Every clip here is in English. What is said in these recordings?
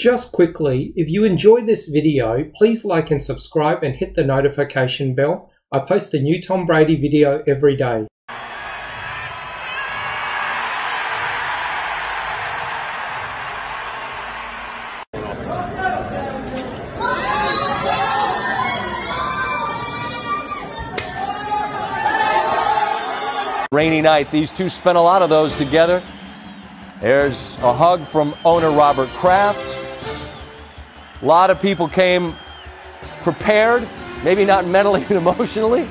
Just quickly, if you enjoyed this video, please like and subscribe and hit the notification bell. I post a new Tom Brady video every day. Rainy night. These two spent a lot of those together. There's a hug from owner Robert Kraft. A lot of people came prepared, maybe not mentally and emotionally.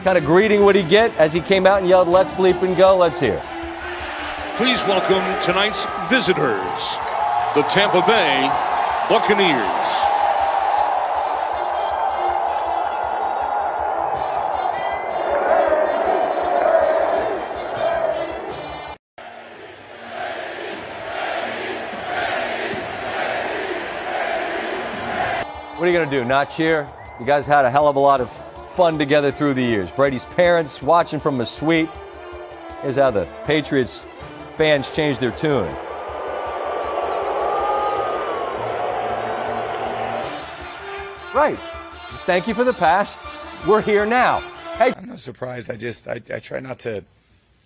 Kind of greeting what he get as he came out and yelled, "Let's bleep and go." Let's hear. Please welcome tonight's visitors, the Tampa Bay Buccaneers. What are you going to do, not cheer? You guys had a hell of a lot of fun together through the years. Brady's parents watching from a suite. Here's how the Patriots fans changed their tune. Right. Thank you for the past. We're here now. Hey. I'm not surprised. I try not to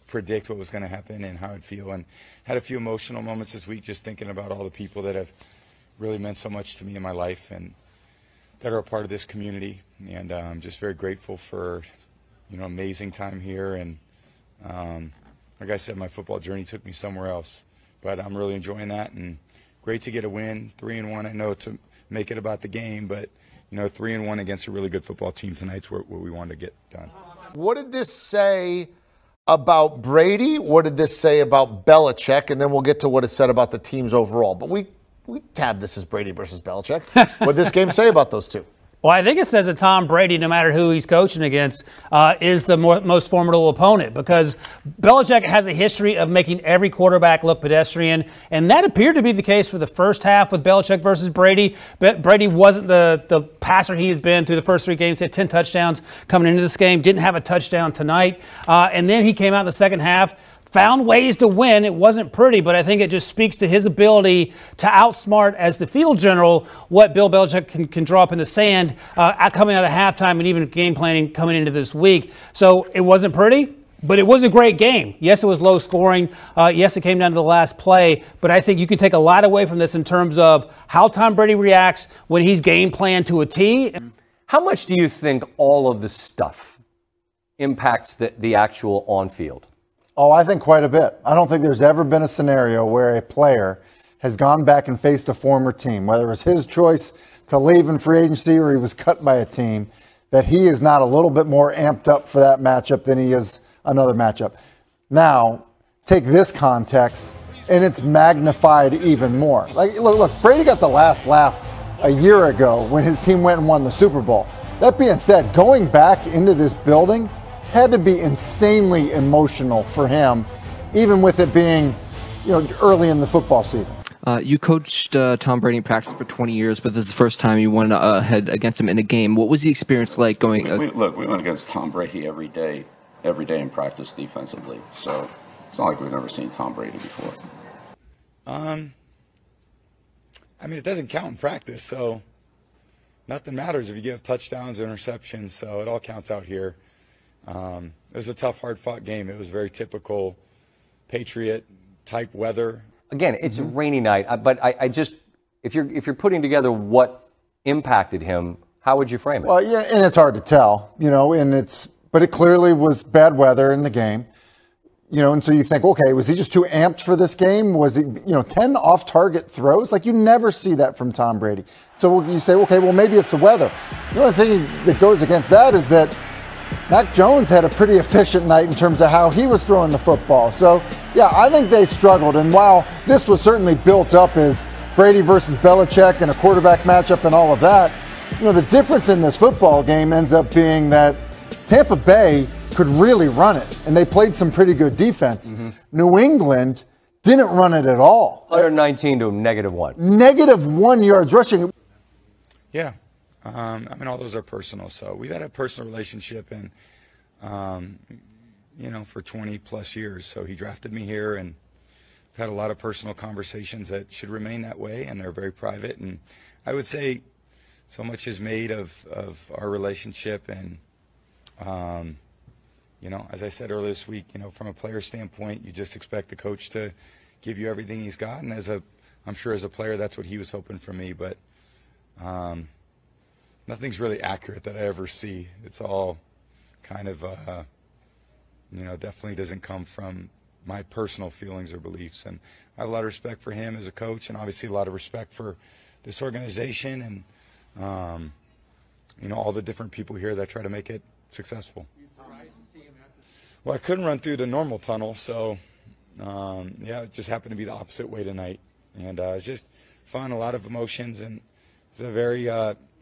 predict what was going to happen and how I'd feel, and had a few emotional moments this week just thinking about all the people that have really meant so much to me in my life and that are a part of this community, and I'm just very grateful for, amazing time here. And like I said, my football journey took me somewhere else, but I'm really enjoying that, and great to get a win, 3-1. I know to make it about the game, but 3-1 against a really good football team tonight's what we wanted to get done. What did this say about Brady? What did this say about Belichick? And then we'll get to what it said about the teams overall. But we tabbed this as Brady versus Belichick. What did this game say about those two? Well, I think it says that Tom Brady, no matter who he's coaching against, is the most formidable opponent, because Belichick has a history of making every quarterback look pedestrian, and that appeared to be the case for the first half with Belichick versus Brady. But Brady wasn't the passer he has been through the first three games. He had 10 touchdowns coming into this game, didn't have a touchdown tonight, and then he came out in the second half, found ways to win. It wasn't pretty, but I think it just speaks to his ability to outsmart, as the field general, what Bill Belichick can draw up in the sand coming out of halftime and even game planning coming into this week. So it wasn't pretty, but it was a great game. Yes, it was low scoring. Yes, it came down to the last play, but I think you can take a lot away from this in terms of how Tom Brady reacts when he's game planned to a T. How much do you think all of this stuff impacts the actual on-field? Oh, I think quite a bit. I don't think there's ever been a scenario where a player has gone back and faced a former team, whether it was his choice to leave in free agency or he was cut by a team, that he is not a little bit more amped up for that matchup than he is another matchup. Now, take this context, and it's magnified even more. Like, look, Brady got the last laugh a year ago when his team went and won the Super Bowl. That being said, going back into this building had to be insanely emotional for him, even with it being, early in the football season. You coached Tom Brady in practice for 20 years, but this is the first time you went ahead against him in a game. What was the experience like going? Look, we went against Tom Brady every day in practice defensively. So it's not like we've never seen Tom Brady before. It doesn't count in practice, so nothing matters if you give touchdowns or interceptions. So it all counts out here. It was a tough, hard-fought game. It was very typical Patriot-type weather. Again, it's a rainy night, but I just, if you're putting together what impacted him, how would you frame it? Well, yeah, and it's hard to tell, but it clearly was bad weather in the game, and so you think, okay, was he just too amped for this game? Was he, 10 off-target throws? Like, you never see that from Tom Brady. So you say, okay, well, maybe it's the weather. The only thing that goes against that is that Mac Jones had a pretty efficient night in terms of how he was throwing the football. So, yeah, I think they struggled. And while this was certainly built up as Brady versus Belichick and a quarterback matchup and all of that, the difference in this football game ends up being that Tampa Bay could really run it, and they played some pretty good defense. New England didn't run it at all. 119 to -1. -1 yards rushing. Yeah. All those are personal. So we've had a personal relationship, and, for 20 plus years. So he drafted me here, and I've had a lot of personal conversations that should remain that way, and they're very private. And I would say so much is made of our relationship. And, you know, as I said earlier this week, you know, from a player standpoint, you just expect the coach to give you everything he's got. And I'm sure as a player, that's what he was hoping from me. But nothing's really accurate that I ever see. It's all kind of, you know, definitely doesn't come from my personal feelings or beliefs. And I have a lot of respect for him as a coach, and obviously a lot of respect for this organization and, you know, all the different people here that try to make it successful. Well, I couldn't run through the normal tunnel, so yeah, it just happened to be the opposite way tonight. And it's just fun, a lot of emotions, and it's a very,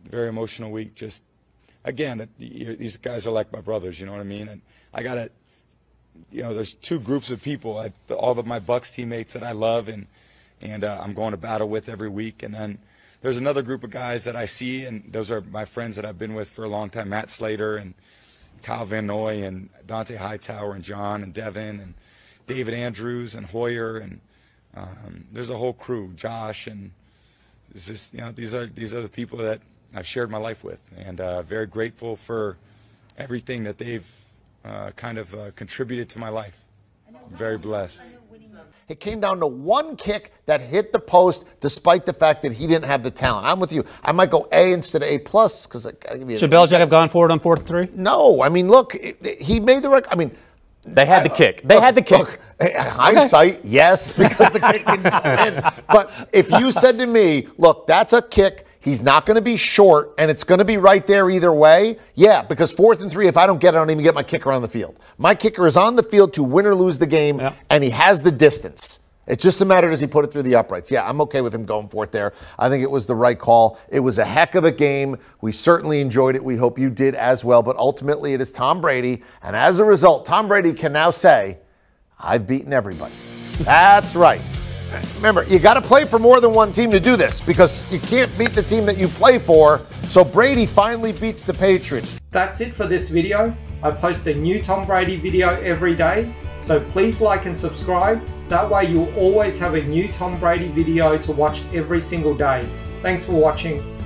very emotional week. Just, again, these guys are like my brothers, you know what I mean? And I got to, you know, there's two groups of people, all of my Bucs teammates that I love and I'm going to battle with every week. And then there's another group of guys that I see, and those are my friends that I've been with for a long time, Matt Slater and Kyle Van Noy and Dante Hightower and John and Devin and David Andrews and Hoyer, and there's a whole crew, Josh, and it's just, you know, these are the people that I've shared my life with, and very grateful for everything that they've kind of contributed to my life. I'm very blessed. It came down to one kick that hit the post, despite the fact that he didn't have the talent. I'm with you. I might go A instead of A+, because should Belichick have gone for it on 4th and 3? No, I mean, look, he made the right. I mean, they had the kick. They had the kick. Look, hindsight, yes, because the kick didn't go in. But if you said to me, look, that's a kick, he's not going to be short, and it's going to be right there either way, yeah, because 4th and 3, if I don't get it, I don't even get my kicker on the field. My kicker is on the field to win or lose the game, and he has the distance. It's just a matter, does he put it through the uprights? Yeah, I'm okay with him going for it there. I think it was the right call. It was a heck of a game. We certainly enjoyed it. We hope you did as well. But ultimately, it is Tom Brady. And as a result, Tom Brady can now say, I've beaten everybody. That's right. Remember, you got to play for more than one team to do this, because you can't beat the team that you play for. So Brady finally beats the Patriots. That's it for this video. I post a new Tom Brady video every day, so please like and subscribe. That way you'll always have a new Tom Brady video to watch every single day. Thanks for watching.